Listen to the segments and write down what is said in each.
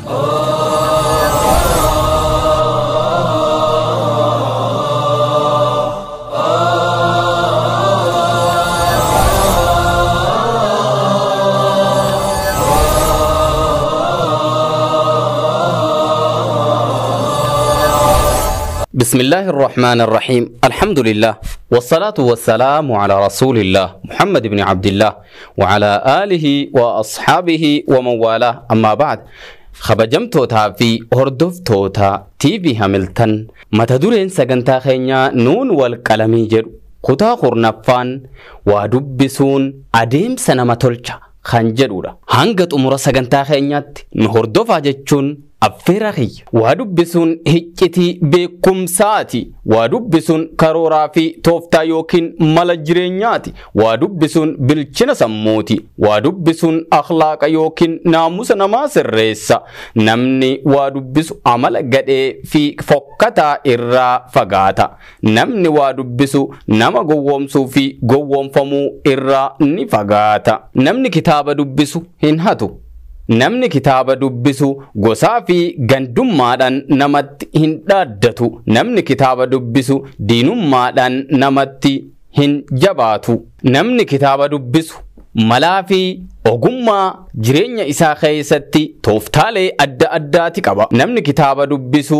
بسم الله الرحمن الرحيم. الحمد لله والصلاة والسلام على رسول الله محمد بن عبد الله وعلى آله وأصحابه ومن والاه. أما بعد، خبجمتوتا في هردفتوتا تي في هاملتن متدورين سجنتا خينيا نون والقلمي جر خطا خورنفان ودبسون أديم سنما تلچا خنجرورا هنگت أمور سجنتا خينيات نهردفا جتشون أفرخي ودبسون هجتي بكمساتي ودبسون كارورا في توفتا يوكين ملجرينياتي ودبسون بالچنا سموتي ودبسون أخلاق يوكين ناموس نماس الرئيسة نمني ودبسو عمل قدئ في فقطة إرى فقاتا نمني ودبسو نما قوامسو في قوام فمو إرى نفقاتا نمني كتاب دبسو هنهاتو namni kitaaba dubbisu gosaa fi gandummaadhaan namatti hin dhaaddatu. Namni kitaaba dubbisu diinummaadhaan namatti hin jabaatu. Namni kitaaba dubbisu malaa fi ogummaa jireenya isaa keessatti tooftaalee adda addaati qaba. Namni kitaaba dubbisu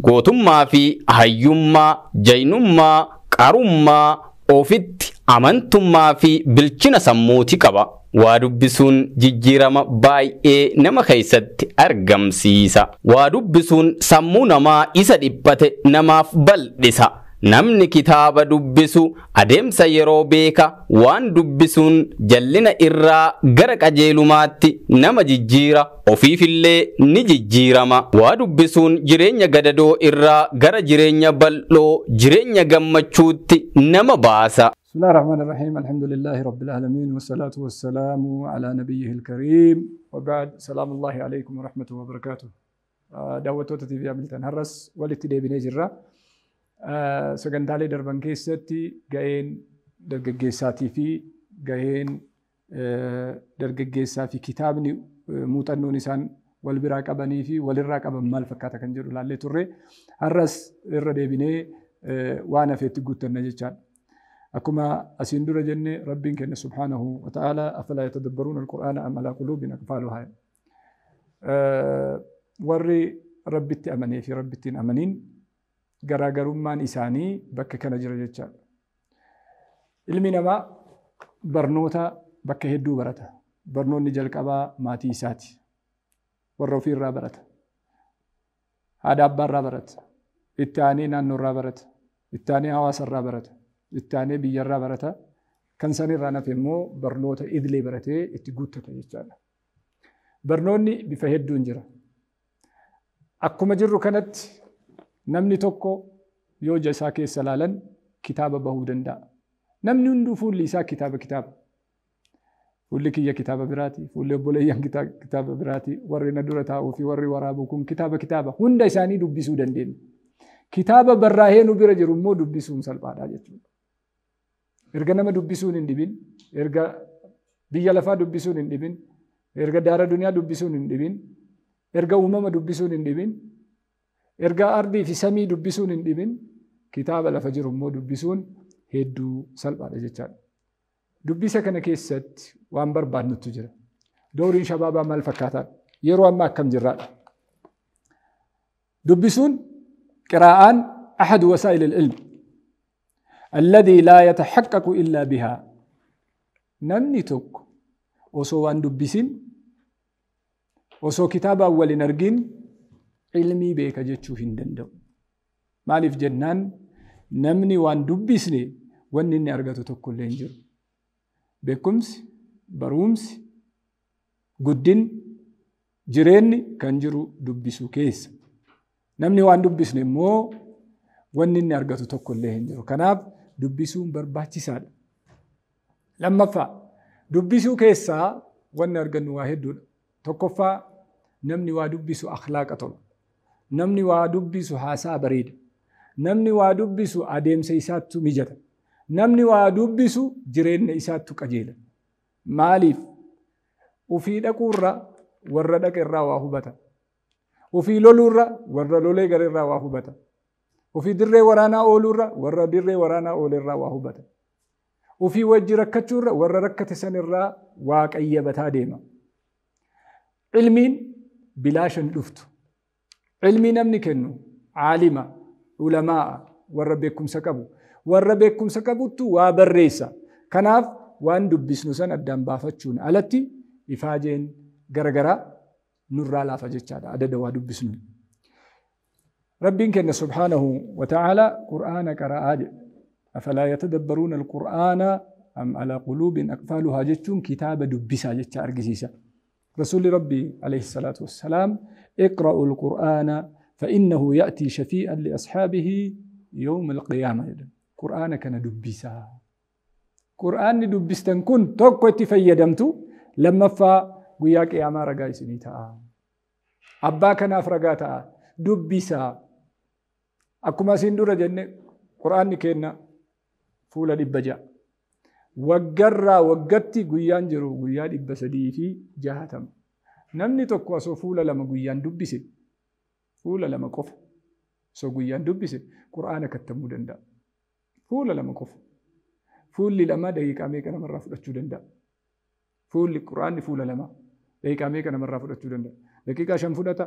gootummaa fi hayyummaa, jaynummaa, qarummaa, ofitti amantummaa fi bilchina sammuuti qaba. Wadubbisuun jijjiirama baay'ee nama keessatti argamsiisa. Wadubbisuun sammuu namaa isa dhiphate namaaf bal'isa. Namni kitaaba dubbisu adeemsa yeroo beeka. Waan dubbisuun jallina irraa gara qajeelumaatti nama jijjiira, ofiifillee ni jijjiirama. Wadubbisuun jireenya gadadoo irraa gara jireenya bal'oo, jireenya gammachuutti nama baasa. بسم الله الرحمن الرحيم. الحمد لله رب العالمين والصلاة والسلام على نبيه الكريم وبعد. سلام الله عليكم ورحمة وبركاته. دعوة تي في عملتان هرس والتدي بنجرة سجنتالي دربان كيستي جاين درججساتي في جاين درججسا في كتابني موتنو نسان والبراك أبني في والراك أب مال فكاتا كنجر لالي توري هرس الردي بني وانا في تقول النجشان. أكما أسندر جنة ربين كن سبحانه وتعالى أفلا يتدبرون القرآن أم على قلوب أقفالها. ورّي ربّت أمني في ربّت أمنين جراجرون ما نساني بك كان جرجتشا. المينما برنوتا بك هدو برتا برنون نجلك أبا ماتي ساتي والرفير رابرت هذا أبار رابرت الثاني نانو رابرت الثاني هواس رابرت الثاني بيجرّا برتا كان سني رانا في مو برنوتا إدلي برتة اتجوتة تجتانا برنوني بفهد دونجرا أكو مجرّو كانت نمني توكو يوجا ساكي سلالن كتاب بهودن دا نمني ندو فولي سا كتاب فولي كي كتاب براتي فولي بولي كتاب براتي ورّي ندورتا وفي ورّي ورابكم كتاب هندا ساني دبسو دندين كتاب براهين وبرجر مو دبسو مسلبادا جتو erga nama dubbisuun hin dhibin, erga biyya lafaa dubbisuun hin dhibin, erga daara duniyaa dubbisuun hin dhibin, erga uumama dubbisuun hin dhibin, erga ardii fi samii dubbisuun hin dhibin, kitaaba lafa jiru immoo dubbisuun hedduu salphaadha jechaadha. Dubbisa kana keessatti waan barbaadnutu jira. Dooriin shabaabaa maal fakkaataa? Yeroo ammaa akkam jirraadha? Dubbisuun qiraa'aan ahadu wasaa'il al-ilm الذي لا يتحقق إلا بها. نمني توك وسو وان دبسين وسو كتاب أول نرجين علمي بيك جتشو هندندو مالف جنان نمني وان دبسني وانني أرغتو توك كل ينجر بكمس برومس قدين جريني كانجرو دبسو كيس نمني وان دبسني مو وانني أرغتو توك كل ينجر كناب dubbisuun barbaachisaadha. Lammaffaa dubbisuu keessaa wanni argannu waa hedduudha. Tokkoffaa namni waa dubbisu akhlaaqa tolu. Namni waa dubbisu haasaa bareeda. Namni waa dubbisu adeemsa isaattu mijata. Namni waa dubbisu jireenya isaattu qajeela. Maaliif? Ufii dhaquurra warra dhaqe irraa waa hubata. وفي لولورا ورا لولي غريرا واهبتا وفي دري ورانا اولورا ورا دري ورانا اولرا واهبتا وفي وجه ركچورا ورا ركت سنرا واقيبتا ديما علمين بلاشن دفتو علمي نمني كنو عالمة علماء ورا بكم سكبو ورا بكم سكبوتو وابريسا كناف وان دبسنو سن ادان بافتشون التي افاجين غرغرا نورا لا فجچادا عدد وا دبسنو ربين كن سبحانه وتعالى قرآن قراءة افلا يتدبرون القرآن ام على قلوب اقفالها جچون كتاب دبسا جچا ارغسيسا رسول ربي عليه الصلاة والسلام اقرأوا القرآن فإنه يأتي شفيئا لأصحابه يوم القيامة. قرآن كان دبسا قرآن دبستن كن توقع تفيدمتو لما فا قياك ياما رقاي سنيتا أبا كان أفرقاتا دبسا أكما سندورة جنة قرآن كينا فولا دبجا وقرّا وقتي قيان جرو قيان إبسدي في جهتم نمني تقوى سو فولا لما قيان دبسي فولا لما قف سو قيان دبسي قرآن كتمو دندا فولا لما قف فولي لما دقيقة ميكا نمرة فلتشو دندا فولي قرآن فولا لما دقيقة ميكا نمرة فلتشو دندا دقيقة شم فلتا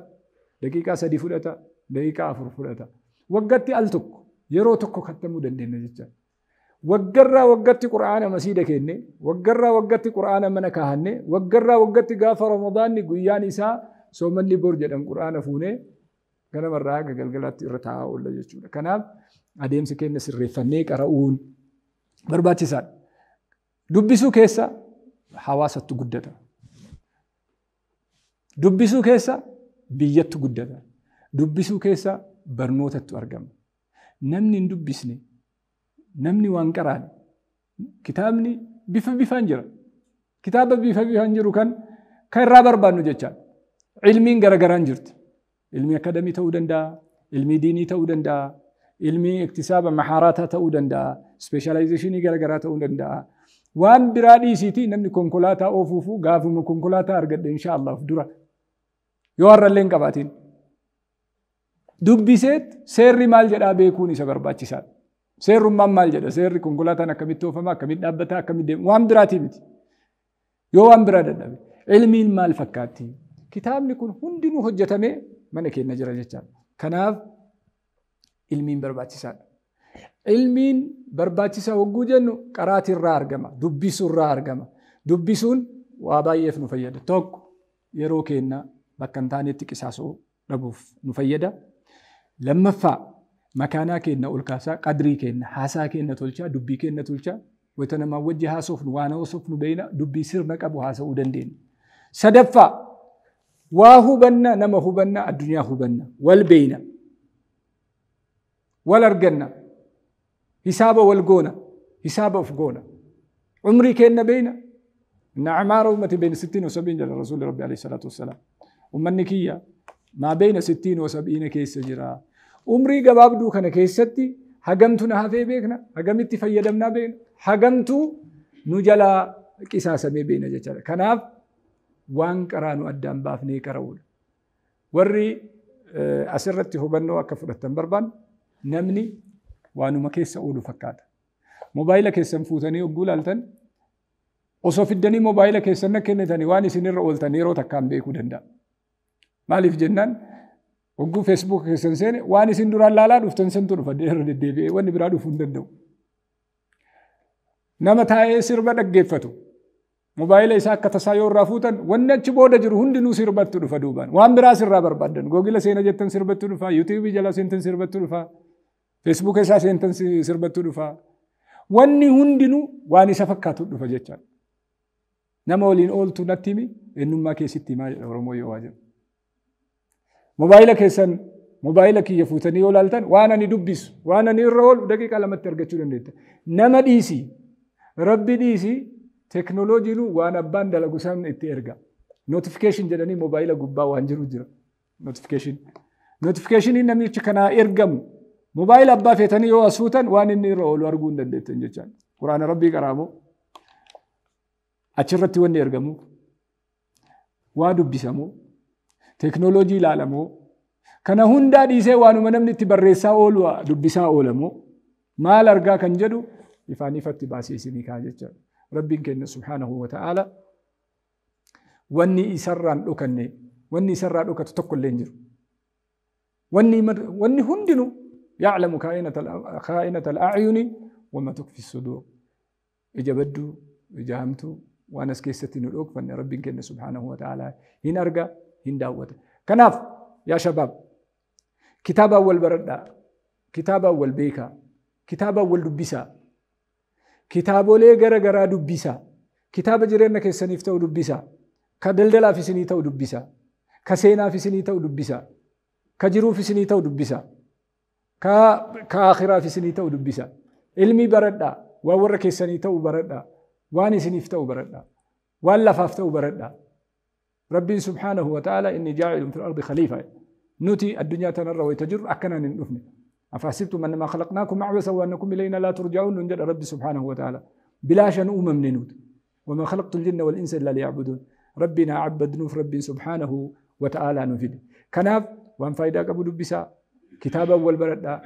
دقيقة سدي فلتا دقيقة أفر فلتا وقتي ألتك يرو تقو كتمو دندين نجتا وقرّا وقتي قرآن مسيدة كنّي وقرّا وقتي قرآن منكهنّي وقرّا وقتي غاف رمضان قيان إساء سومن لي برجة قرآن فوني كان مرة قلقلات رتاع ولا جتشونا كناب أديم سكين سر فنيك أرؤون برباتي ساد دبسو كيسا حواسة تقدّتا دبسو كيسا بيّت تقدّتا دبسو كيسا برنوتة أرقم نمني ندبسني نمني وانقران كتابني بفان جرا كتاب بفان جرو كان رابر بانو جتشان علمين غرغران جرت علمي أكاديمي تودندا علمي ديني تودندا علمي اكتساب مهارات تودندا سبيشاليزيشن غرغرا تودندا وان برادي سيتي نمني كونكولاتا اوفوفو غافو كونكولاتا ارغد ان شاء الله فدرا يور لين قباتين دبيسيت سيري مال جدا بيكوني سبرباچيسات سير مال جدا سير كونكولاتا نكميتو فما كميت دابتا كميت وان براتي مت يو وان برادا علمي مال فكاتي كتاب نكون هندنو حجتمه منكي نجرا جچان كناف علمين برباچيسات علمين برباچيسا وغو جنو قراتي را ارغما دبيسو را ارغما دبيسون وابايف نفيد توك يرو كينا بكنتاني تقساسو دبوف نفيدا لما فا مكانا كينا الكاسا قدري كينا حاسا كينا تولچا دبي كينا تولچا وتنما وجه حاسوف وانا وصف بينا دبي سر نقبو حاسا ودندين سدفا واهو بنا نما هو بنا الدنيا هو بنا والبينا والارجنا حساب والجونا حساب وفجونا عمري كنا بينا إن أعمار أمتي بين 60 و70 جل الرسول ربي عليه الصلاة والسلام ومنكية ما بين 60 و70 كيس جرا عمري جواب دو كنا كيستي حجمتنا هذي بيكنا حجمتي فيدمنا بين حجمتو نجلا قصاص بين جل كناف وان قرانو أدم بافني كرول وري أسرتي هو بنو أكفرت بربان نمني وانو ما كيس أولو فكات موبايلك يسنفوتني وقول ألتن وصف الدني موبايلك يسنك كنتني واني سنير أولتني رو تكام بيكو دندا مالي في جنان وقو فيسبوك يسنسيني واني سندور اللالا دفتن سنتون فدير الدبي واني برادو فندندو نما تاي سربا دقفتو موبايل إساك كتسايور رافوتن وانا تشبودا جر هندنو سربتو دفدوبان وان برا سر رابر بدن جوجل سينا جتن سربتو دفا يوتيوب جلا سنتن سربتو دفا فيسبوك إسا سنتن سربتو دفا واني هندنو واني سفكاتو دفا جتشان نما ولين أولتو نتيمي إنما كيستي ما ورمو يواجه موبايلك يسن موبايلك يفوتني ولالتن وانا ندبس وانا نرول دقيقة لما ترجعوا لندت نما ديسي ربي ديسي تكنولوجي لو وانا باندلا قسم اترجع نوتيفيكيشن جدني موبايل قبّا وانجرو جرا نوتيفيكيشن إن ميرش كنا إرجم موبايل أبّا فتني يو أسوتن وانا نرول وارجون دندت جتان قرآن ربي كرامو أشرت وين يرجمو وادو بيسمو تكنولوجي لالمو kana hundaa dhiisee waanuma namni itti barreessaa oolu dubbisaa oolamoo maal argaa kan jedhu ifaan ifatti baasee isinii kaa jecha rabbiin keenya subhaanahu wa ta'ala wanni isarraan dhukanne wanni isarraa dhukatu tokko illee hin jiru wanni hundinuu يعلم خائنة الأعين وما تخفي الصدور إجابته إجامته وأنا سكيستي نلوك فن ربي كنا سبحانه وتعالى هنا أرجع هنا دعوة كناف يا شباب كتاب أول بردا كتاب أول بيكا كتاب أول دبيسا كتاب ولي جرا دبيسا كتاب جرينا كسنيفتا ودبيسا كدلدلا في سنيتا ودبيسا كسينا في سنيتا ودبيسا كجرو في سنيتا ودبيسا كآخرة في سنيتا ودبيسا علمي بردا وورك سنيتا وبردا واني سنيفتا وبردا ولا فافتا وبردا ربي سبحانه وتعالى إني جاعل في الأرض خليفة نوتي الدنيا تنرى ويتجر أكنا ننفني أفحسبتم أنما خلقناكم عبثا وأنكم إلينا لا ترجعون ننجد ربي سبحانه وتعالى بلا شنؤم من نود وما خلقت الجن والإنس إلا ليعبدون ربنا عبد نوف ربي سبحانه وتعالى نفيد كناف وان فايدة قبل بسا كتاب أول بردا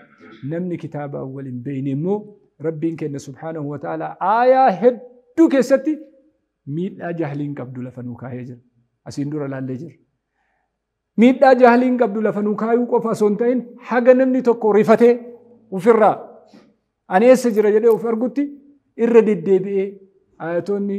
نمني كتاب أول بين مو ربي كنا سبحانه وتعالى آية هدو كستي ميت جهلين قبل لفنوكا هجر أسندور لالجر ميت جهلين قبل لفنوكا يوقف سنتين حاجة نمني تكو رفته وفرا أنا يسجر جدي وفرقتي إرد الدبي آياتوني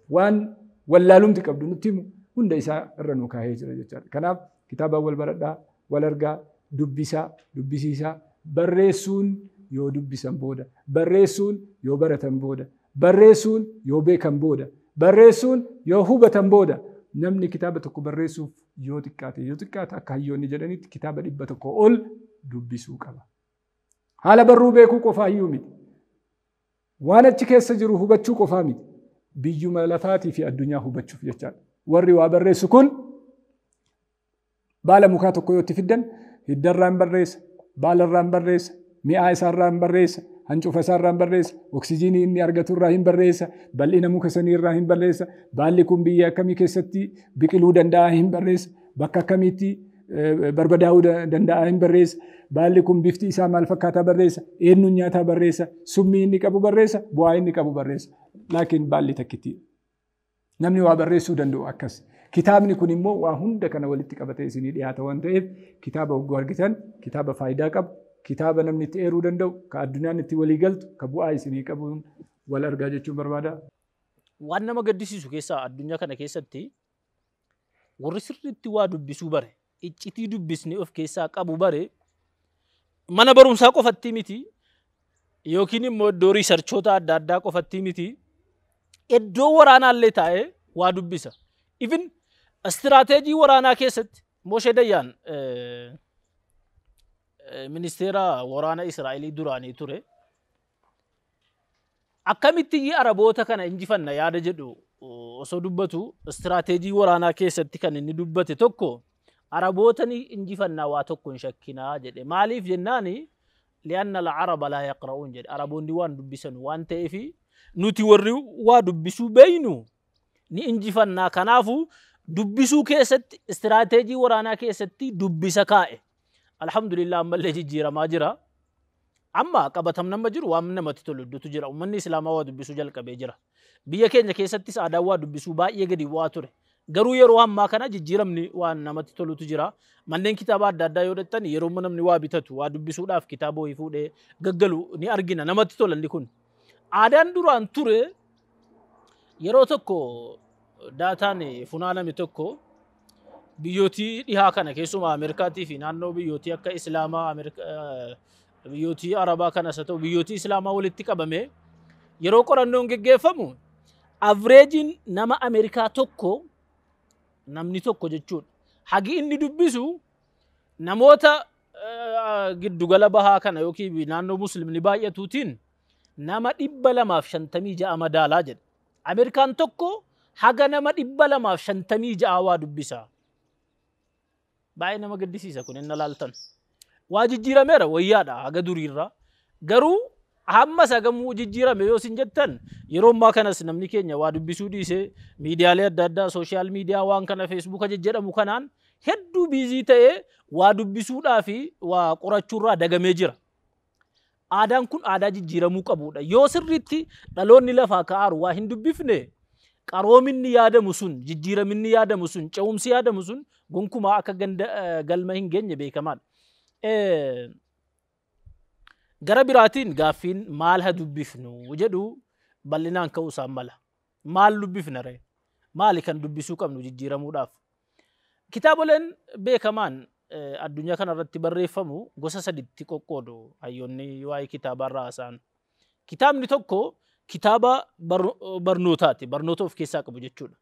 وان ولا لم تقبل نتيمو هندا إسا الرنوكا هجر جدار كناب كتاب أول بردا والأرجع دبسيسا بريسون يو دبسان بودا بريسون يو برتان بودا بريسون يو بيكان بودا بريسون يو هوبتان بودا نمني كتابتك بريسو يو تكاتي أكايو نجدني كتابة إبتك أول دبسو كلا حالا برو بيكو قفا يومي وانا تكيس سجرو هوبتشو قفا مي بيجو ملفاتي في الدنيا هوبتشو في جتان وري وابريسو كل بالا مكاتو كويوتي فدن الدران بريس بالا الران بريس مئة ساران بريس هنشوف ساران بريس أكسجيني إني أرجعت الراهين بريس بل إنا مكسني الراهين بريس بالكم بيا كمي كستي بكلو دنداهين بريس بكا كميتي بربداو دنداهين بريس بالكم بفتي سامال فكاتا بريس إنو نياتا بريس سمي إني كابو بريس بوا إني كابو بريس لكن بالي تكتي نمني وابريسو دندو أكس كتابني كوني مو وهند كان ولدت كبتة سنين دياتا وانتهب كتابه وجارجتان كتابه فايدة كب كتابه نمني تيرو دندو كأدنيا نتي ولي قلت كبو أي سنين كبون ولا أرجع جتشو بربادا وانا ما قديسي سكيسا الدنيا كان كيستي ورسرت وادو بسوبره إتي دو بسني أوف كيسا كابو بره mana barumsaa qofatti miti yookiin immoo iddoo riisarchoota adda addaa qofatti miti iddoo waraanaallee taa'ee waa dubbisa. Even istiraatejii waraanaa keessatti Moshe Dayyaan ministeera waraana Israa'elii duraanii ture. Akkamitti Araboota kana injifanna yaada jedhu osoo dubbatu istiraatejii waraanaa keessatti kan inni dubbate tokko Arabootani injifannaa waa tokko hin shakkinaa jedhe. Maaliif jennaani li'anna al-Araba laa yaqra'uun jedhe. Araboonni waan dubbisan waan ta'eef nuti warri waa dubbisuu beeynu ni injifannaa. Kanaafuu dubbisuu keessatti istiraatejii waraanaa keessatti dubbisa kaa'e. Alhamdulillah ammallee jijjiiramaa jira. Amma qabatamna amma jiru waan namatti tolutu jira. Uummanni Islaamaa waa dubbisuu jalqabee jira. Biyya keenya keessattis aadaa waa dubbisuu baay'ee gadi bu'aa ture. Garuu yeroo ammaa kana jijjiiramni waan namatti tolutu jira. Manneen kitaaba adda addaa yoo dhattan yeroo namni waa bitatu waa dubbisuudhaaf kitaaba wayii fuudhee gaggalu ni argina. Namatti tolan kun. Aadaan duraan ture yeroo tokko daataan funaaname tokko biyyootii dhihaa kana keessumaa Ameerikaatii fi naannoo biyyootii akka Islaamaa biyyootii Arabaa kanas haa ta'u biyyootii Islaamaa walitti qabame yeroo qorannoon geggeeffamu avreejiin nama Ameerikaa tokko namni tokko jechuudha. Hagi inni dubbisu namoota giddugala bahaa kana yookiin naannoo muslimni baay'atuutiin nama 256 madaalaa jedha. Ameerikaan tokko haga nama 256 waa dubbisa. Baay'ee nama gaddisiisa kun inni laaltan. Waa jijjiirameera wayyaadha haga duriirra. Garuu hamma sagamuu jijjiirame yoo sin jettan yeroo ammaa kanas namni keenya waa dubbisuu dhiisee miidiyaalee adda addaa sooshaal miidiyaa waan kana feesbuuka jedhamu kanaan hedduu biizii ta'ee waa dubbisuudhaa fi waa qorachuurraa dagamee jira. Aadaan kun aadaa jijjiiramuu qabudha. Yoo sirriitti dhaloonni lafaa ka'aaru waa hin dubbifne qaroominni yaadamu sun, jijjiiraminni yaadamu sun, ce'umsi yaadamu sun gonkumaa akka galma hin geenye beekamaadha. Gara biraatiin gaaffiin maal haa dubbifnu jedhu bal'inaan ka'uu isaan mala. Maal dubbifna ree? Maali kan dubbisuu qabnu jijjiiramuudhaaf? Kitaaboleen beekamaan addunyaa kanarratti barreeffamu gosa saditti qoqqoodu hayyoonni waa'ee kitaabarraa haasa'an. Kitaabni tokko kitaaba barnootaati. Barnoota of keessaa qabu jechuudha.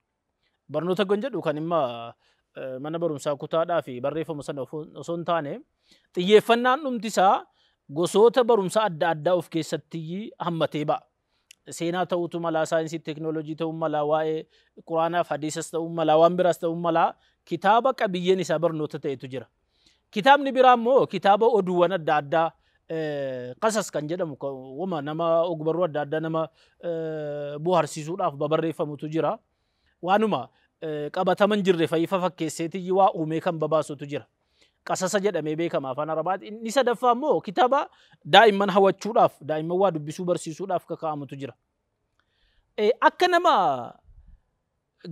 Barnoota kan jedhu kan imma mana barumsaa kutaadhaa fi barreeffama sana osoo hin taane xiyyeeffannaan dhumti isaa gosoota barumsa adda addaa of keessatti hammatee ba'a. Seenaa ta'uutu malaa, saayinsii teeknooloojii ta'uu malaa, waa'ee quraanaaf hadiisas ta'uu malaa, waan biraas ta'uu malaa kitaaba qabiyyeen isaa barnoota ta'etu jira. Kitaabni biraa immoo kitaaba oduuwwan adda addaa qasas kan jedhamu wama nama ogbarruu adda addaa nama bohaarsiisuudhaaf barreeffamutu jira. Waanuma qabataman jirre fayyifa fakkeesseetii waa uumee kan babaasutu jira. Qasasa jedhamee beekama afaan Arabaatti. Inni sadaffaa immoo kitaaba daa'imman hawwachuudhaaf, daa'imman waa dubbisuu barsiisuudhaaf kaka'amutu jira. Akka nama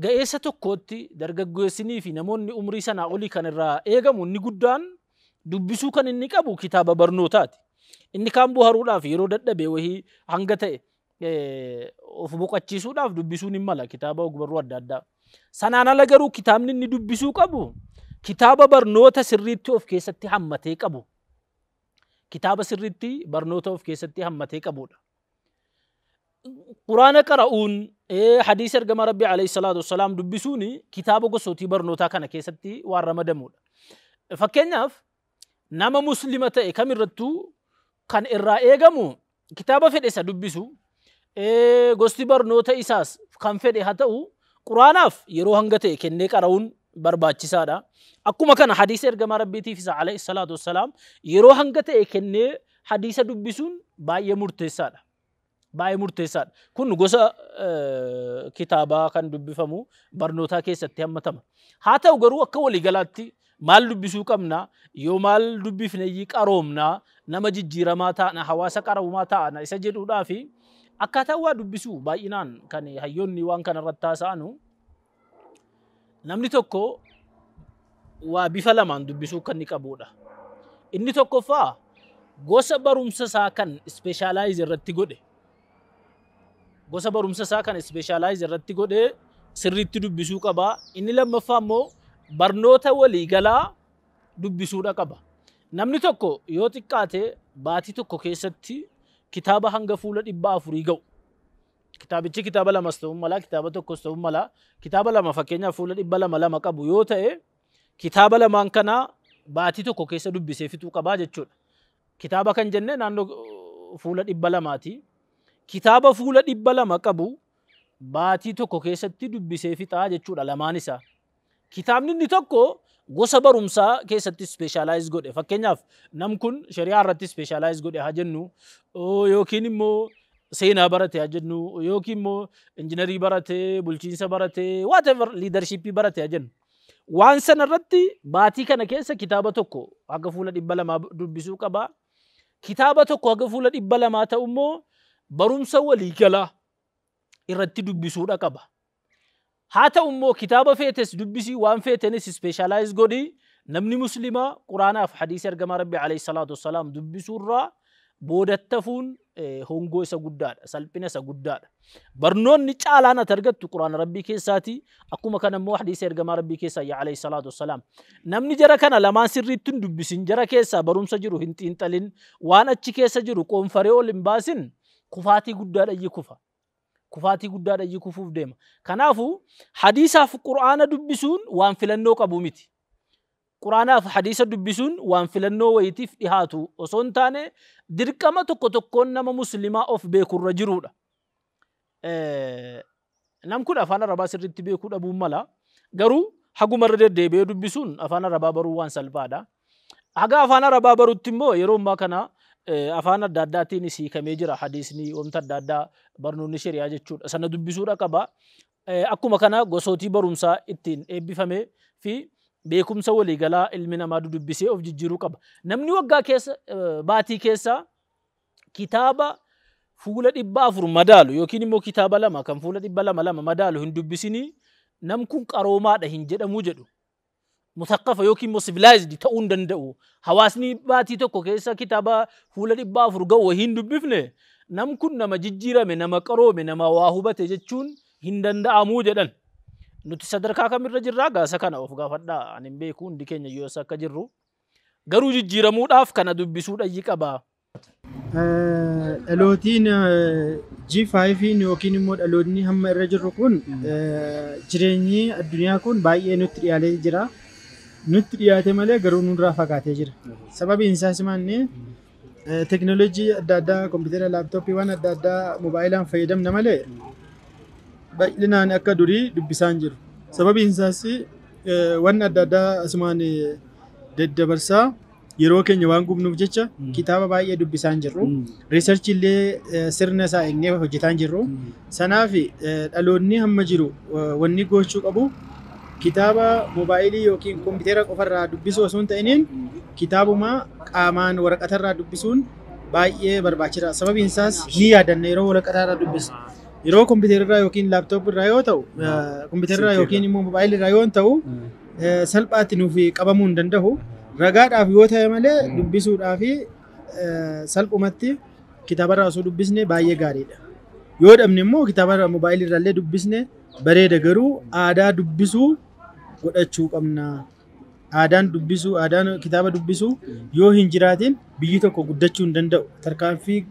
ga'eessa tokkootti dargaggeessinii fi namoonni umrii sanaa olii kan irraa eegamu inni guddaan dubbisuu kan inni qabu kitaaba barnootaati. Inni kaan bohaaruudhaaf yeroo dadhabee wahii hanga ta'e of boqachiisuudhaaf dubbisuun hin mala kitaaba ogbarruu adda addaa. Sanaan ala garuu kitaabni inni dubbisuu qabu kitaaba barnoota sirriitti of keessatti hammatee qabu. Kitaaba sirriitti barnoota of keessatti hammatee qabudha. Quraana qara'uun, hadiisa ergama Rabbii alayhi salaatu wassalaam dubbisuun kitaaba gosootii barnootaa kana keessatti waan ramadamudha. Fakkeenyaaf nama muslima ta'e kamirrattuu kan irraa eegamu kitaaba fedhe isa dubbisu, gosti barnoota isaas kan fedhe haa ta'u, quraanaaf yeroo hanga ta'e kennee qara'uun barbaachisaadha. Akkuma kana hadiisa ergama Rabbiitiif isa alayhi salaatu wassalaam yeroo hanga ta'e kennee hadiisa dubbisuun baay'ee murteessaadha. Baay'ee murteessaadha. Kun gosa kitaabaa kan dubbifamu barnootaa keessatti hammatama. Haa ta'u garuu akka waliigalaatti maal dubbisuu qabna, yoo maal dubbifne qaroomna, nama jijjiiramaa ta'ana, hawaasa qaroomaa ta'ana isa jedhuudhaa fi akkaataa waa dubbisuu baay'inaan kan hayyoonni waan kanarratti haasa'anu. Namni tokko waa bifa lamaan dubbisuu kan inni qabudha. Inni tokkoffaa gosa barumsa isaa kan ispeeshaalaayiz irratti godhe. Gosa barumsa isaa kan ispeeshaalaayiz irratti godhe sirriitti dubbisuu qaba. Inni lammaffaa immoo barnoota waliigalaa dubbisuudha qaba. Namni tokko yoo xiqqaate baatii tokko keessatti kitaaba hanga fuula 400 ga'u. Kitaabichi kitaaba lamas ta'uu mala, kitaaba tokkos ta'uu mala, kitaaba lama fakkeenyaaf fuula 200 qabu yoo ta'e kitaaba lamaan kana baatii tokko keessa dubbisee fixuu qabaa jechuudha. Kitaaba kan jenne naannoo fuula 200ti. Kitaaba fuula 200 qabu baatii tokko keessatti dubbisee fixaa jechuudha lamaan isaa. Kitaabni inni tokko gosa barumsaa keessatti ispeeshaalaayiz godhe. Fakkeenyaaf namni kun shari'aa irratti ispeeshaalaayiz godhe haa jennu, yookiin immoo seenaa barate haa jennu, yookiin immoo injiinarii barate, bulchiinsa barate, whatever liidarshiippii barate haa jennu. Waan sana irratti baatii kana keessa kitaaba tokko haga fuula 200 dubbisuu qaba. Kitaaba tokko haga fuula 200 ta'u immoo barumsa waliigalaa irratti dubbisuudha qaba. Haa ta'u immoo kitaaba feetes dubbisii, waan feetenis ispeeshaalaayiz godhi. Namni muslimaa quraanaaf hadiisa ergamaa Rabbii alayhi salaatu wassalaam dubbisuurraa boodattafuun hongoo isa guddaadha, salphina isa guddaadha. Barnoonni caalaan ati argattu quraana Rabbii keessaati. Akkuma kana immoo hadiisa ergamaa Rabbii keessaa alayhi salaatu wassalaam. Namni jara kana lamaan sirriitti hin dubbisin, jara keessaa barumsa jiru hin xiinxalin, waan achi keessa jiru qoonfaree ol hin baasin, kufaatii guddaadha iyyi kufa. Kufaatii guddaadha iyyi kufuuf deema. Kanaafuu hadiisaaf quraana dubbisuun waan filannoo qabu miti. Quraanaaf hadiisa dubbisuun waan filannoo wayitiif dhihaatu osoo hin taane dirqama tokko tokkoon nama muslimaa of beekurra jirudha. Namni kun afaan Arabaa sirriitti beekuu dhabuun mala. Garuu hagumarra deddeebi'ee dubbisuun afaan Arabaa baruu waan salphaadha. Haga afaan Arabaa barutti immoo yeroo ammaa kana afaan adda addaatiin hiikamee jira hadiisni, wanta adda addaa barnoonni shari'aa jechuudha. Sana dubbisuudha qaba. Akkuma kana gosootii barumsaa ittiin eebbifamee fi beekumsa waliigalaa ilmi namaa dudubbisee of jijjiiruu qaba. Namni waggaa keessa baatii keessa kitaaba fuula 400 madaalu yookiin immoo kitaaba 2 kan fuula 200 madaalu hin dubbisinii nam kun qaroomaadha hin jedhamuu jedhu. Musaqqafa yookiin immoo civilized ta'uu hin danda'u. Hawaasni baatii tokko keessa kitaaba fuula 400 ga'u hin dubbifne nam kun nama jijjiirame, nama qaroome, nama waa hubate jechuun hin danda'amuu jedhan. Nuti sadarkaa kamirra jirraa gaasa kana of gaafadhaa. Ani hin beeku hundi keenya yoo akka jirru. Garuu jijjiiramuudhaaf kana dubbisuu dhayyi qabaa. Dhalootiin G5 yookiin immoo dhaloonni hamma irra jirru kun jireenyi addunyaa kun baay'ee nutti dhiyaatee jira. Nutti dhiyaate malee garuu nurraa fagaatee jira. Sababiin isaas maanne teknooloojii adda addaa kompiitara laaptooppii adda addaa moobaayilaa fayyadamna malee baay'inaan akka durii dubbisaan jiru. Sababiin isaas waan adda addaa asumaan daddabarsaa yeroo keenya waan gubnuuf jecha kitaaba baay'ee dubbisaan jirru. Riisarchii illee sirna isaa eegnee hojjetaan jirru. Sanaaf dhaloonni hamma jiru wanni gochuu qabu kitaaba moobaayilii yookiin kompiitara qofarraa dubbisuu osoo hin ta'iniin kitaabuma qaamaan waraqatarraa dubbisuun baay'ee barbaachisaadha. Sababiin isaas ni yaadanna yeroo waraqatarraa dubbisnu. Yeroo kompiitararraa yookiin laaptooppirraa yoo ta'u, kompiitararraa yookiin immoo moobaayilirraa yoo ta'u salphaatti nuuf qabamuu hin danda'u. Ragaadhaaf yoo ta'e malee dubbisuudhaaf salphumatti kitaabarraa osoo dubbisne baay'ee gaariidha. Yoo dhabne immoo kitaabarraa moobaayilirraa illee dubbisne bareeda. Garuu aadaa dubbisuu godhachuu qabna. Aadaan dubbisuu, aadaan kitaaba dubbisuu yoo hin jiraatin biyyi tokko guddachuu hin danda'u. Tarkaanfii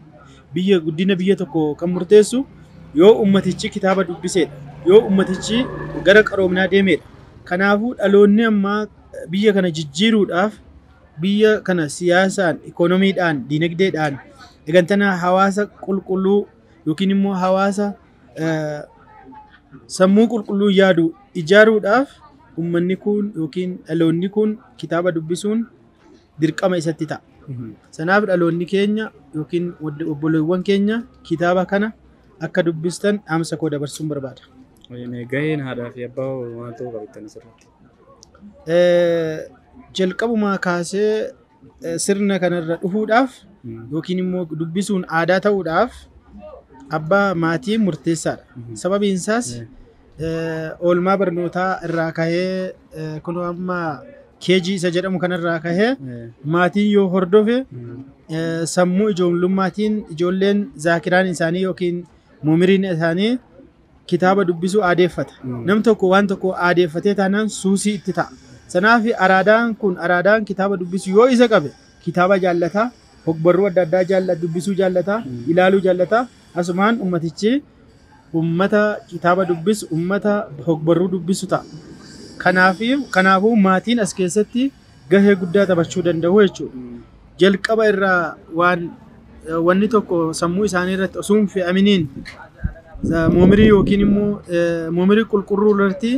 guddina biyya tokko kan murteessu yoo ummatichi kitaaba dubbiseedha. Yoo ummatichi gara qaroominaa deemeedha. Kanaafuu dhaloonni ammaa biyya kana jijjiiruudhaaf biyya kana siyaasaan, ikoonomiidhaan, diinagdeedhaan eegantana hawaasa qulqulluu yookiin immoo hawaasa sammuu qulqulluu yaadu ijaaruudhaaf ummanni kun yookiin dhaloonni kun kitaaba dubbisuun dirqama isatti ta'a. Sanaaf dhaloonni keenya yookiin obboleewwan keenya kitaaba kana akka dubbistan dhaamsa koo dabarsuun barbaada. Gaheen haadhaa fi abbaa waan ta'uu qabattan asirratti. Jalqabumaa kaasee sirna kanarra dhufuudhaaf yookiin immoo dubbisuun aadaa ta'uudhaaf abbaa maatii murteessaadha. Sababiin isaas oolmaa barnootaa irraa kahee kun amma keejii isa jedhamu kanarraa kahee maatiin yoo hordofe sammuu ijoollumaatiin ijoolleen zaakiraan isaanii yookiin muumiriin isaanii kitaaba dubbisuu aadeeffata. Nam tokko waan tokko aadeeffatee taanaan suusii itti ta'a. Sanaaf araadaan kitaaba dubbisuu yoo isa qabe kitaaba jaallata, hogbarruu adda addaa jaallata, dubbisuu jaallata, ilaaluu jaallata. Asumaan ummatichi ummata kitaaba dubbisu, ummata hogbarruu dubbisu ta'a. Kanaafuu maatiin as keessatti gahee guddaa taphachuu danda'u jechuudha. Jalqaba irraa wanni tokko sammuu isaanii irratti osoo hin fe'aminiin muumirii yookiin immoo muumirii qulqulluu irratti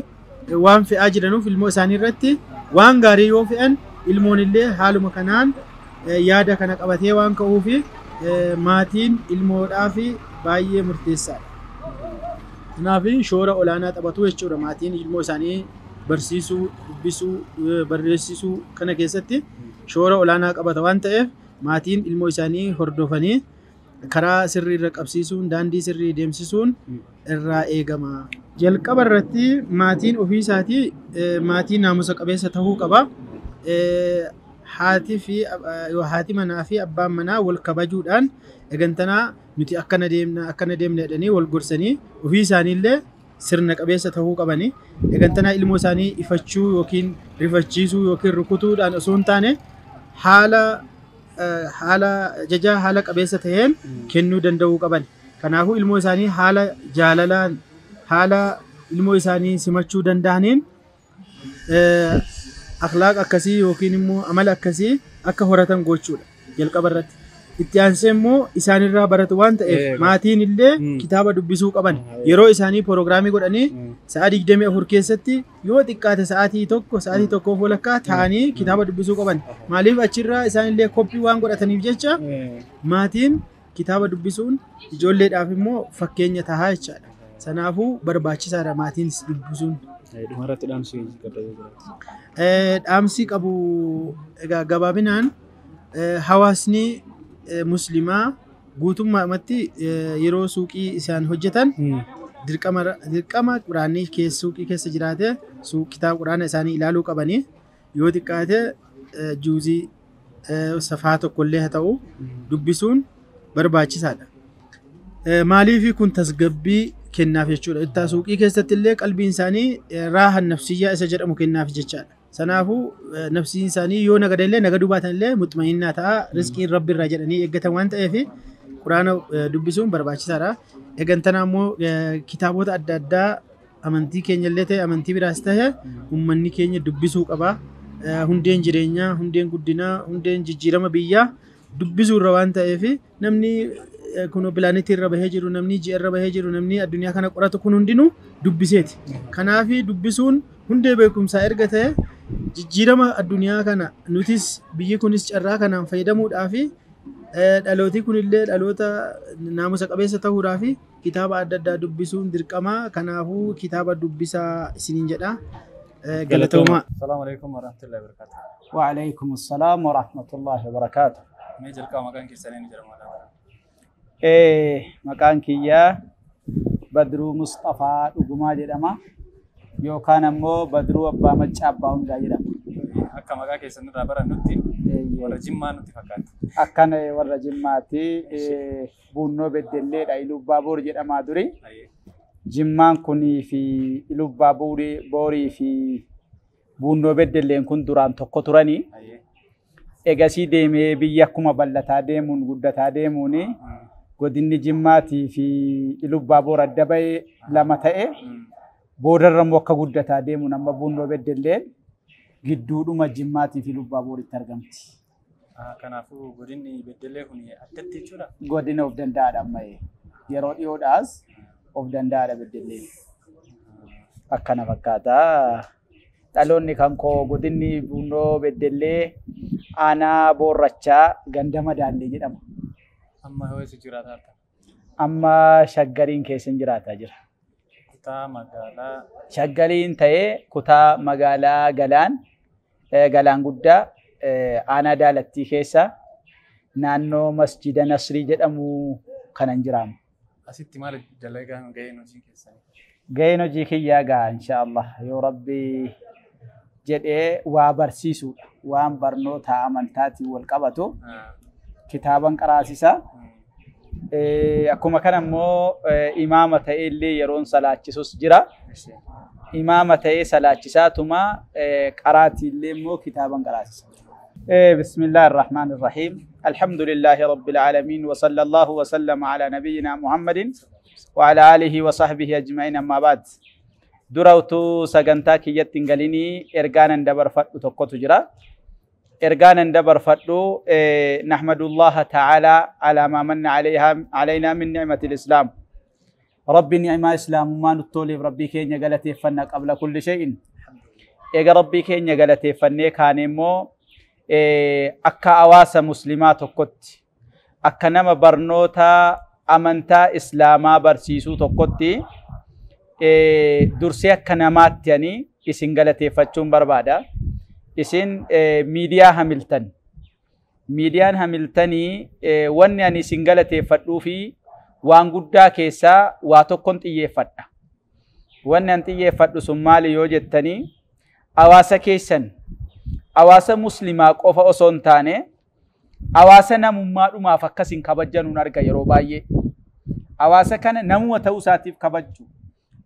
waan fe'aa jiranuuf ilmoo isaanii irratti waan gaarii yoo fe'an ilmoon illee haaluma kanaan yaada kana qabatee waan ka'uufi maatiin ilmoodhaaf baay'ee murteessaadha. Kanaaf shoora olaanaa taphatu jechuudha maatiin ilmoo isaanii barsiisuu, dubbisuu, barreessisuu kana keessatti shoora olaanaa qabata waan ta'eef maatiin ilmoo isaanii hordofanii karaa sirrii irra qabsiisuun, daandii sirrii deemsisuun irraa eegama. Jalqaba irratti maatiin ofii isaatii maatii naamusa qabeessa ta'uu qaba. Haati manaa fi abbaan manaa wal kabajuudhaan eegantanaa nuti akkana deemna jedhanii wal gorsanii ofii isaaniillee sirna qabeessa ta'uu qabani. Eegantanaa ilmoo isaanii ifachuu yookiin rifachiisuu yookiin rukutuudhaan osoo hin taane jajaa haala qabeessa ta'een kennuu danda'uu qaban. Kanaafuu ilmoo isaanii haala jaalalaan haala ilmoo isaanii simachuu danda'aniin akhlaaq akkasii yookiin immoo amala akkasii akka horatan gochuudha jalqaba irratti. Itti aansee immoo isaanirraa baratu waan ta'eef maatiin illee kitaaba dubbisuu qaban. Yeroo isaanii proogiraamii godhanii sa'a 24 keessatti yoo xiqqaate sa'aatii tokkoof walakkaa ta'anii kitaaba dubbisuu qaban. Maaliif achirraa isaan illee koppii waan godhataniif jecha maatiin kitaaba dubbisuun ijoolleedhaaf immoo fakkeenya tahaa jechaadha. Sanaafuu barbaachisaadha maatiin dubbisuun Dhumarratti dhaamsi qabda jira. Dhaamsi qabu egaa gabaabinaan hawaasni muslimaa guutummaatti yeroo suuqii isaan hojjetan dirqama quraanii suuqii keessa jiraate kitaaba quraana isaanii ilaaluu qabanii yoo xiqqaate juuzii safaa tokkollee haa ta'u dubbisuun barbaachisaadha. Maaliif kun tasgabbii kennaaf jechuudha. Itti suuqii keessatti illee qalbiin isaanii raahan nafsiyyaa isa jedhamu kennaaf jechaadha. Sanaafuu nafsiin isaanii yoo nagada illee nagaduu baatan illee muxma'innaa ta'a rizqiin rabbi irraa jedhanii eeggatan waan ta'eef quraana dubbisuun barbaachisaadha. Eegantanaa immoo kitaabota adda addaa amantii keenya illee ta'e amantii biraas ta'e uummanni keenya dubbisuu qaba. Hundeen jireenyaa, hundeen guddinaa, hundeen jijjiirama biyyaa dubbisuu irra waan ta'eef namni kun pilaanetii irra bahee jiru, namni ji'a irra bahee jiru, namni addunyaa kana qoratu kun hundinuu dubbiseeti. Kanaaf dubbisuun hundee beekumsaa erga ta'e jijjiirama addunyaa kana nutis biyyi kunis carraa kanaan fayyadamuudhaaf dhalootii kunillee dhaloota naamusa qabeessa ta'uudhaaf kitaaba adda addaa dubbisuun dirqama. Kanaafuu kitaaba dubbisaa isiniin jedha. Galatooma. Assalamu alaikum warahmatullahi wabarakatuh. Wa alaikum assalam warahmatullahi wabarakatuh. Mee jalqaba maqaan keessanii ni jedhama. Maqaan kiyyaa Badruu Mustafaa Dhugumaa jedhama. Yookaan ammoo Badruu Abbaa Maccaa Abbaa Hundaa jedhama. Akka maqaa keessan irraa barannutti warra Jimmaa nutti fakkaata. Akkan warra Jimmaatti Buunnoo Beddelleedha Ilubbaa Boor jedhamaa duri. Jimmaan kunii fi Ilubbaa Boorii fi Buunnoo Beddelleen kun duraan tokko turanii. Egasii deemee biyya akkuma bal'ataa deemuun guddataa deemuun godinni Jimmaatii fi Ilubbaa Boor adda bahee lama ta'e boodarra immoo akka guddataa deemuun amma Buunnoo Beddelleen gidduudhuma Jimmaatii fi Ilubbaa Booritti argamti. Kanaafuu godinni Beddellee kun addatti jechuudha. Godina of danda'aadha amma yeroo dhiyoodhaas of danda'aadha Beddelleen. Akkana fakkaata. Dhaloonni kan koo godinni Buunnoo Beddellee aanaa Boorrachaa ganda Madaallee jedhama. Amma ho'isu jiraataa jirta. Amma Shaggariin keessa jiraataa jira. Kutaa magaalaa. Shaggariin ta'ee kutaa magaalaa Galaan Guddaa aanaa Daalattii keessa naannoo Masjida Nasrii jedhamu kanan jiraama. Asitti maal dalagaa gaheen hojii keessanii? Gaheen hojii kiyyaa ga'a inshaallah yoo rabbi jedhee waa barsiisuudha. Waan barnoota amantaatiin wal qabatu kitaaban qaraasisa. Akkuma kana immoo imaama ta'ee illee yeroon salaachisus jira. Imaama ta'ee salaachisaatuma qaraatii illee immoo kitaaban qaraasisa. بسم الله الرحمن الرحيم الحمد لله رب العالمين وصلى الله وسلم على نبينا محمد وعلى آله وصحبه أجمعين أما بعد دروتو سجنتا كيت تنقليني إرجانا دبر فتو تقطو جرا إرجانا دبر فتو نحمد الله تعالى على ما من علينا من نعمة الإسلام ربي نعمة إسلام ما نطولي ربي كين يقلتي فنك قبل كل شيء إيجا ربي كين يقلتي فنك هانيمو akka hawaasa muslimaa tokkotti akka nama barnoota amantaa islaamaa barsiisuu tokkotti dursee akka namaatti ani isin galateeffachuun barbaada. Isin miidiyaa Hamiltan. Miidiyaan Hamiltanii wanni ani isin galateeffadhuu fi waan guddaa keessaa waa tokkon xiyyeeffadha. Wanni an xiyyeeffadhu sun maali yoo jettanii hawaasa keessan hawaasa muslimaa qofa osoo hin taane hawaasa namummaadhumaaf akkasiin kabajanuun arga yeroo baay'ee. Hawaasa kana namuma ta'uu isaatiif kabajju.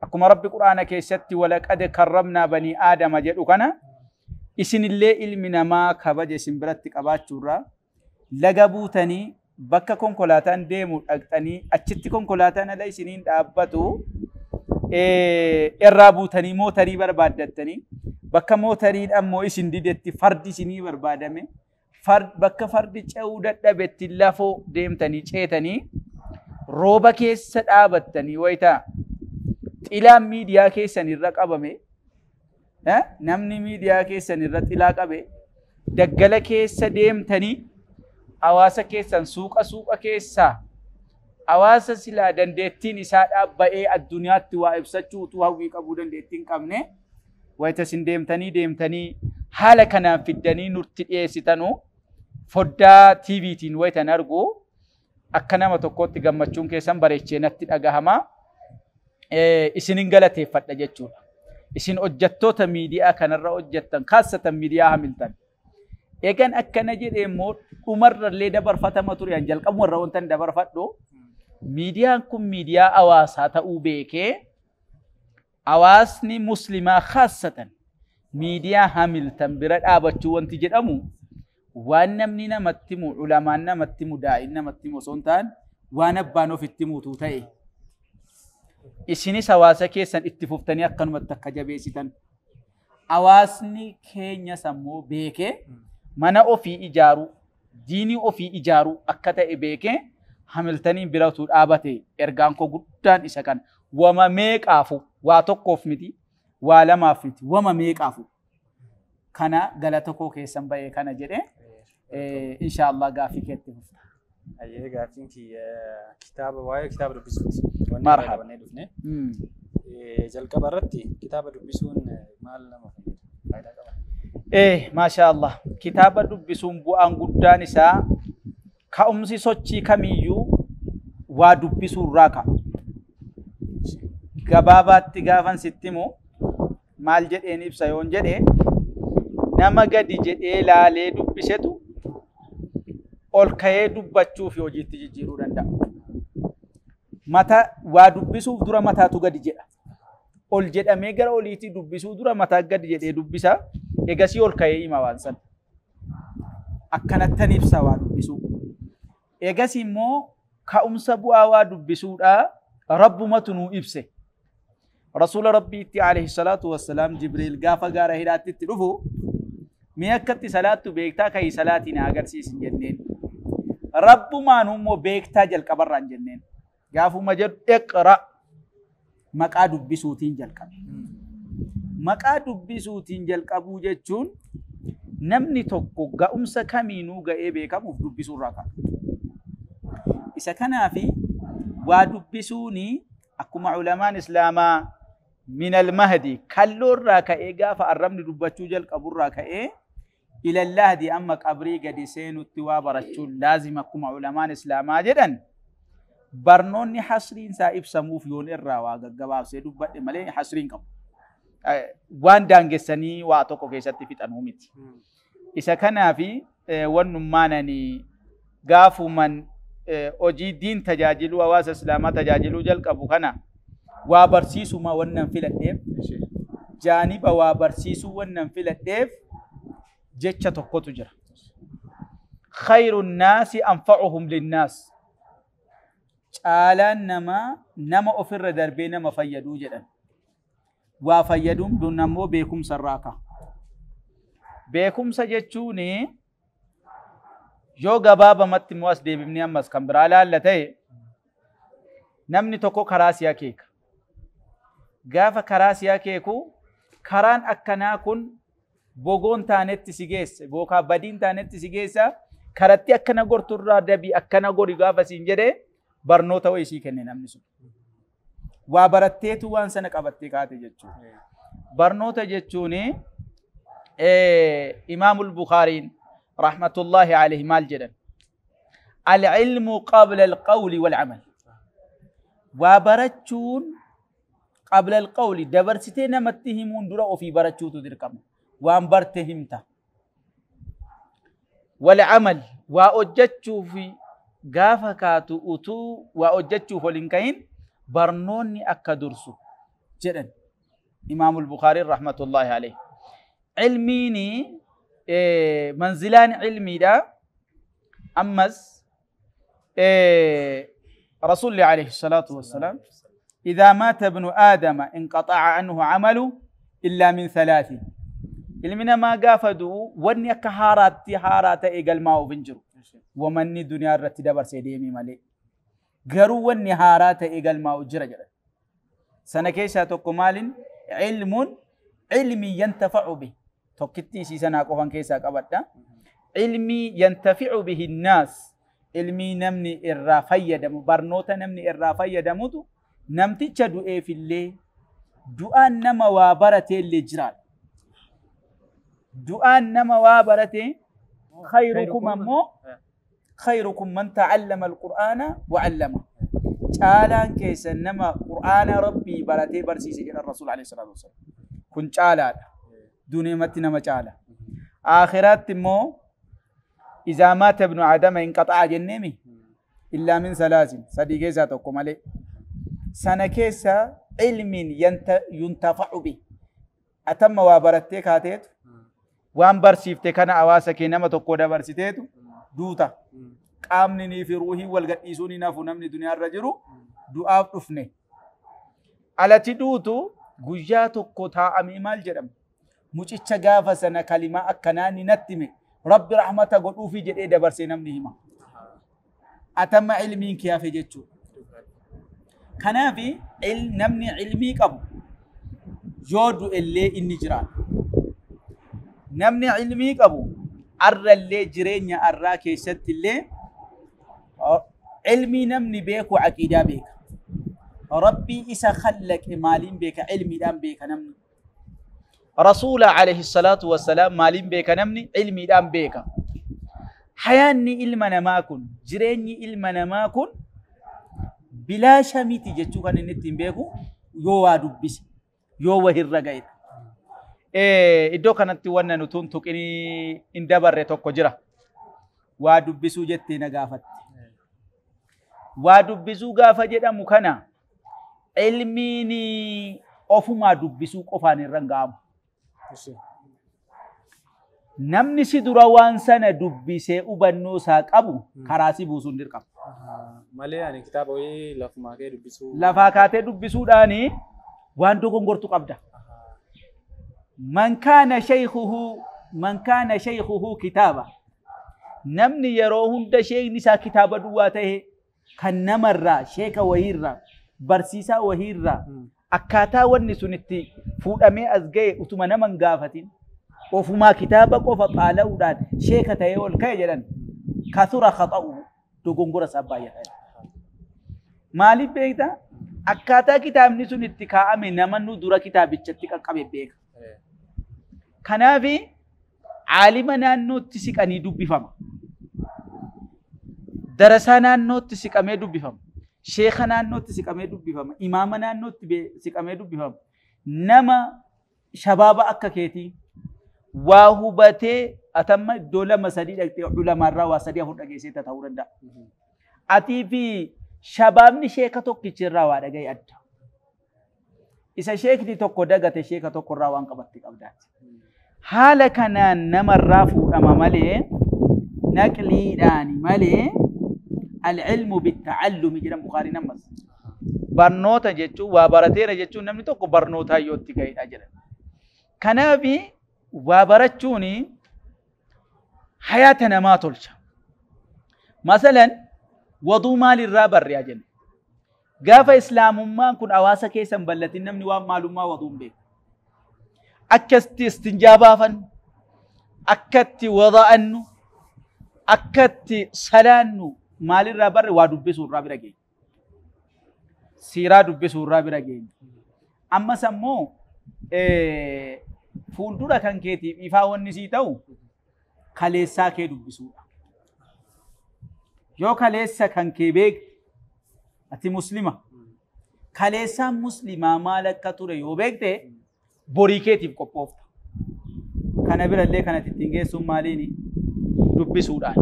Akkuma Rabbi Quraana keessatti walaqad karramnaa banii Aadama jedhu kana isinillee ilmi namaa kabaja isin biratti qabaachuurraa laga buutanii bakka konkolaataan deemu dhaqxanii achitti konkolaataan ala isiniin dhaabbatu irraa buutanii mootarii barbaaddattanii bakka mootarii ammoo isin didetti fardi isinii barbaadame bakka fardi ce'uu dadhabetti lafoo deemtanii ceetanii rooba keessa dhaabattanii wayitaa xilaan miidiyaa keessan irra qabame namni miidiyaa keessan irra xilaa qabe daggala keessa deemtanii hawaasa keessan suuqa keessaa hawaasa silaa dandeettiin isaa dhaabba'ee addunyaatti waa ibsachuu utuu hawwii qabuu dandeettiin qabne waytasin deemtanii haala kanaan fiddanii nutti dhiyeessitanu foddaa TVtiin waytan argu akka nama tokkotti gammachuun keessan bareechee natti dhagahama. Isinin galateeffadha jechuudha. Isin hojjettoota miidiyaa kanarra hojjettan kaasatan miidiyaa Hamilton. Eegan akkana jedhee immoo dhumarrallee dabarfatama ture an jalqabumarra wantan dabarfadhu miidiyaan kun miidiyaa hawaasaa ta'uu beekee hawaasni muslimaa kaasatan miidiyaa Hamilton bira dhaabachuu wanti jedhamu waan namni namatti himu ulamaan namatti himu daa'in namatti himu osoo hin taane waan abbaan ofitti himutu ta'e. Isinis hawaasa keessan itti fuftanii akkanumatti akka jabeessitan hawaasni keenya sammuu beekee mana ofii ijaaru diinii ofii ijaaru akka ta'e beekee Hamiltoniin biratu dhaabate ergaan koo guddaan isa kan wama meeqaafu waa tokkoof miti waa lamaaf miti wama meeqaafu kana galata koo keessan bahee kana jedhee inshallah gaafii keetti fufta. Ayyee gaafiin kitaaba waa'ee kitaaba dubbisuuti. Marhaba. Jalqaba irratti kitaaba dubbisuun maal nama fayyadaa qaba? Maashaallah kitaaba dubbisuun bu'aan guddaan isaa ka'umsi sochii kamiyyuu waa dubbisuu irraa ka'a. Gabaabaatti gaafan sitti himu maal jedheen ibsa yoon jedhe nama gadi jedhee laalee dubbisetu ol ka'ee dubbachuuf hojiitti jijjiiruu danda'a. Mata waa dubbisuuf dura mataatu gadi jedha. Ol jedhamee gara oliitti dubbisuu dura mataa gadi jedhee dubbisa. Egasii ol ka'ee hima waan san. Akkanattan ibsa waa dubbisuu. Egasii immoo ka'umsa bu'aa waa dubbisuudha Rabbumatu nuu ibse. Rasuula Rabbiitti alayhi salaatu wassalaam Jibriil gaafa gaara hiraatti dhufu mee akkatti salaattu beektaa ka'ii salaatiin agarsiisin jenneen. Rabbumaan immoo beektaa jalqabarraan jenneen. Gaafuma jedhu iqra maqaa dubbisuutiin jalqabe. Maqaa dubbisuutiin jalqabuu jechuun namni tokko ga'umsa kamiinuu ga'ee beekamuuf dubbisuu irraa ka'a. Isa kanaafi waa dubbisuuni akkuma ulamaan islaamaa min al-mahdi kalloo irraa ka'ee gaafa arrabni dubbachuu jalqabu irraa ka'ee ila al-lahdi amma qabrii gadi seenutti waa barachuun laazima akkuma ulamaan islaamaa jedhan. Barnoonni hasriin isaa ibsamuuf yoon irraa waa gaggabaabsee dubbadhe malee hasriin qabu. Waan daangessanii waa tokko keessatti fixanuu miti. Isa kanaafi wannummaananii gaafuman hojii diin tajaajilu hawaasa islaamaa tajaajiluu jalqabu kana waa barsiisuma wannan filadheef jaaniba waa barsiisuu wannan filadheef jecha tokkotu jira. Khayru nnaasi anfa'uhum linnaas. Caalaan nama ofirra darbee nama fayyaduu jedhan. Waa fayyaduun dun ammoo beekumsa irraa ka'a. Beekumsa jechuun yoo gabaabamatti immoo as deebifnee ammas kan biraa laalla ta'e namni tokko karaa si akeeka. Gaafa karaa si akeeku karaan akkanaa kun bogoon taanetti si geessa bookaa badiin taanetti si geessa karatti akkana gorturraa dabii akkana gori gaafa siin jedhee barnoota wayii sii kenne namni sun. Waa baratteetu waan sana qabattee kaate jechuudha. Barnoota jechuun Imaamul Bukhaariin rahmatullahi alayhi maal jedhan al-ilmu qabla al-qawli wal-amal. Waa barachuun qabla al-qawli dabarsitee namatti himuun dura ofii barachuutu dirqama. Waan barte himta. Wal-amal waa hojjechuuf gaafa kaatu utuu waa hojjechuuf ol hin kahin barnoonni akka dursu jedhan Imaamul Bukhaariin rahmatullahi alayhi. Ilmiini منزلان علمي دا أمس رسول الله عليه الصلاة والسلام إذا مات ابن آدم انقطع عنه عمله إلا من ثلاث. علمنا ما قافدوا وني كهارات إيقال ما وفنجر ومن الدنيا الرتدبر سيديمي مالي قروا وني هارات إيقال ما وجرجر سنكيسة كمال علمي ينتفع به tokkitti siisanaa qofan keessaa qabadha. Ilmii yantafi'u bihi nnaas. Ilmii namni irraa fayyadamu barnoota namni irraa fayyadamutu namticha du'eefillee du'aan nama waa barateellee jiraadha. دعاء نما وابرته خيركم أمو خيركم من تعلم القرآن وعلمه caalaan keessan nama qur'aana rabbii baratee barsiise jedha rasuul alayhi salaatu wasallam kun caalaadha duneematti nama caala aakhiraatti immoo izaa maata ibnu aadama inqaxa'a jenneemi illaa min salaasin sadii keessaa tokko malee sana keessa ilmiin yuntafa'u bi atamma waa barattee kaateetu waan barsiifte kana hawaasa kee nama tokko dabarsiteetu duuta qaamni ni fi ruuhii wal gadhiisuun hinaafu namni duniyaa irra jiru du'aaf dhufne alati duutu guyyaa tokko taa'amee maal jedhama mucicha gaafa sana kalimaa akkanaa ni nattime rabbi rahmata godhuufi jedhee dabarsee namni hima atamma ilmiin kiyaafe jechuudha kanaafi namni ilmii qabu yoo du'ellee inni jiraata namni ilmii qabu arrallee jireenya arraa keessatti illee علمي نمني بيك وعقيدة بيك ربي إسا خلق مالين بيك علمي دام بيك نمني رسول عليه الصلاة والسلام مالين بيك نمني علمي دام بيك حياني علمنا ما كن جريني علمنا ما كن بلا شميتي جتشو كان نتين بيكو يو دبس يو وهر رقايد إدو كانت وانا نتون تكني اندبر توكو جرا ودبسو جتي نقافت ودبسو قافة جدا مكانا علميني أفما دبسو قفان الرنقام namni si dura waan sana dubbisee hubannoo isaa qabu karaa si buusuun dirqama. Malee ani kitaaba wayii lafumaa kee dubbisuu. Lafaa kaatee dubbisuudhaani waan dogongortu qabda. Man kaana shaykhuhu kitaaba. Namni yeroo hunda sheekni isaa kitaaba duwwaa ta'e kan namarraa sheeka wayiirraa barsiisaa wayiirraa akkaataa wanni sun itti fuudhamee as ga'e utuma naman gaafatin. وفما كتابك وفقال أولاد شيخ تيول كي جلن كثر خطأه تقنقر سبايا مالي بيكتا أكاتا كتاب نسون اتكاء من نمنو دورا كتاب اتشتك أكبر بيك كنافي عالمنا أنو تسيك أني دوبي فما درسانا أنو تسيك أمي دوبي فما شيخنا أنو تسيك أمي دوبي فما إمامنا أنو تسيك أمي دوبي فما نما شباب أكا كيتي وهبته أتم دولة مسجد علماء الروا سديه هون أجهزة تطورن دا أتي في شباب نشيك توك كتير روا دا جاي أد إذا شيك دي توك كودا قت شيك توك كروا أنك بتك أبدات حالا كنا نمر رافو أما ملء نقلي داني ملء العلم بالتعلم جرم بخاري نمس برنوتا جتشو وبرتير جتشو نمني توك برنوتا يوتي جاي أجر كنا في وبرتشوني حياتنا ما تلش مثلا وضو مال الرابر يا جن قاف إسلام ما كن أواسا كيسا بلتين نمني ومالو ما وضو بيك أكست استنجابا فن أكت وضعنو أكت صلانو مال الرابر ودبسو الرابر جين سيرا دبسو الرابر جين أما سمو fuuldura kan keetiif ifaa wanni sii ta'u kaleessaa kee dubbisuudha. Yoo kaleessa kan kee beekte ati muslima kaleessaan muslimaa maal akka ture yoo beekte borii keetiif qophoofta. Kana birallee kanatti ittiin geessuun maaliini dubbisuudhaan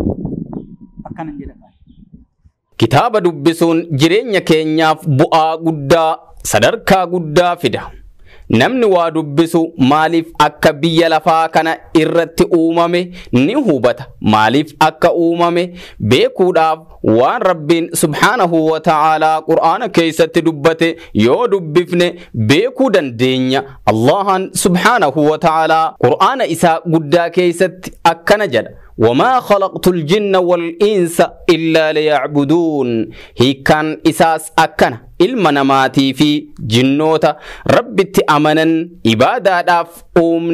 akkanan jedhama. Kitaaba dubbisuun jireenya keenyaaf bu'aa guddaa sadarkaa guddaa fida. Namni waa dubbisu maaliif akka biyya lafaa kana irratti uumame ni hubata. Maaliif akka uumame beekuudhaaf waan Rabbiin subhaanahu wa ta'aalaa Qur'aana keessatti dubbate yoo dubbifne beekuu dandeenya. Allahan subhaanahu wa ta'aalaa Qur'aana isaa guddaa keessatti akkana jedha. وما خلقت الجن والإنس إلا ليعبدون هي كان إساس أكنا المناماتي في جنوتا ربي تأمنا إبادة داف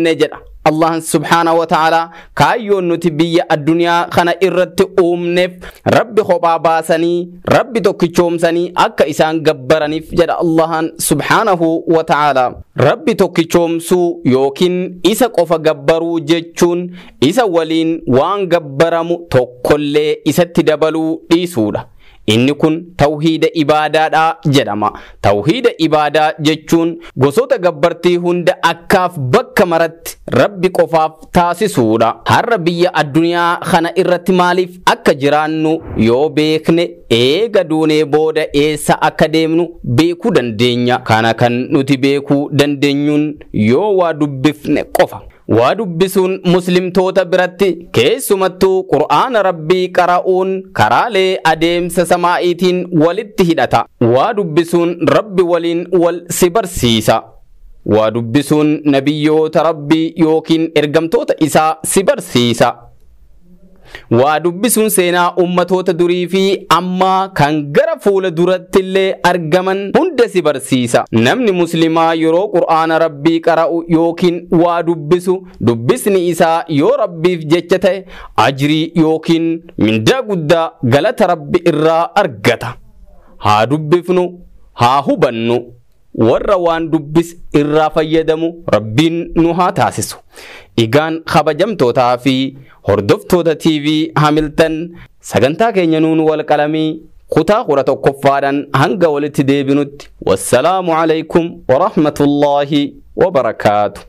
نجد الله سبحانه وتعالى كايون نتبي الدنيا خنا إرت أمنف رب خبا باسني رب توكيشوم سني أكا إسان جبرني فجد الله سبحانه وتعالى رب توكيشوم سو يوكين إسا قفا جبرو جتشون إسا ولين وان جبرمو توكل إسا تدبلو ديسودا inni kun tawhiida ibaadaadha jedhama. Tawhiida ibaadaa jechuun gosoota gabbartii hunda akkaaf bakka maratti rabbi qofaaf taasisuudha. Har'a biyya addunyaa kana irratti maaliif akka jiraannu yoo beekne eega duunee booda eessa akka deemnu beekuu dandeenya. Kana kan nuti beekuu dandeenyuun yoo waa dubbifne qofa. waa dubbisuun muslimtoota biratti keessumattuu qur'aana rabbii qara'uun karaalee adeemsa samaa'iitiin walitti hidhata. waa dubbisuun rabbi waliin wal si barsiisa. waa dubbisuun nabiyyoota rabbii yookiin ergamtoota isaa si barsiisa. waa dubbisuun seenaa ummatoota durii fi ammaa kan gara fuula duratti illee argaman hunda si barsiisa. namni muslimaa yeroo qur'aana rabbii qara'u yookiin waa dubbisu dubbisni isaa yoo rabbiif jecha ta'e ajrii yookiin mindaa guddaa galata rabbi irraa argata. haa dubbifnu haa hubannu. warra waan dubbis irraa fayyadamu rabbiin nu haa taasisu. igaan kabajamtootaa fi hordoftoota TV Hamilton sagantaa keenya nuun wal qalamii kutaa 11ffaadhaan hanga walitti deebinutti wassalaamu alaykum wa rahmatullaahi wa barakaatu.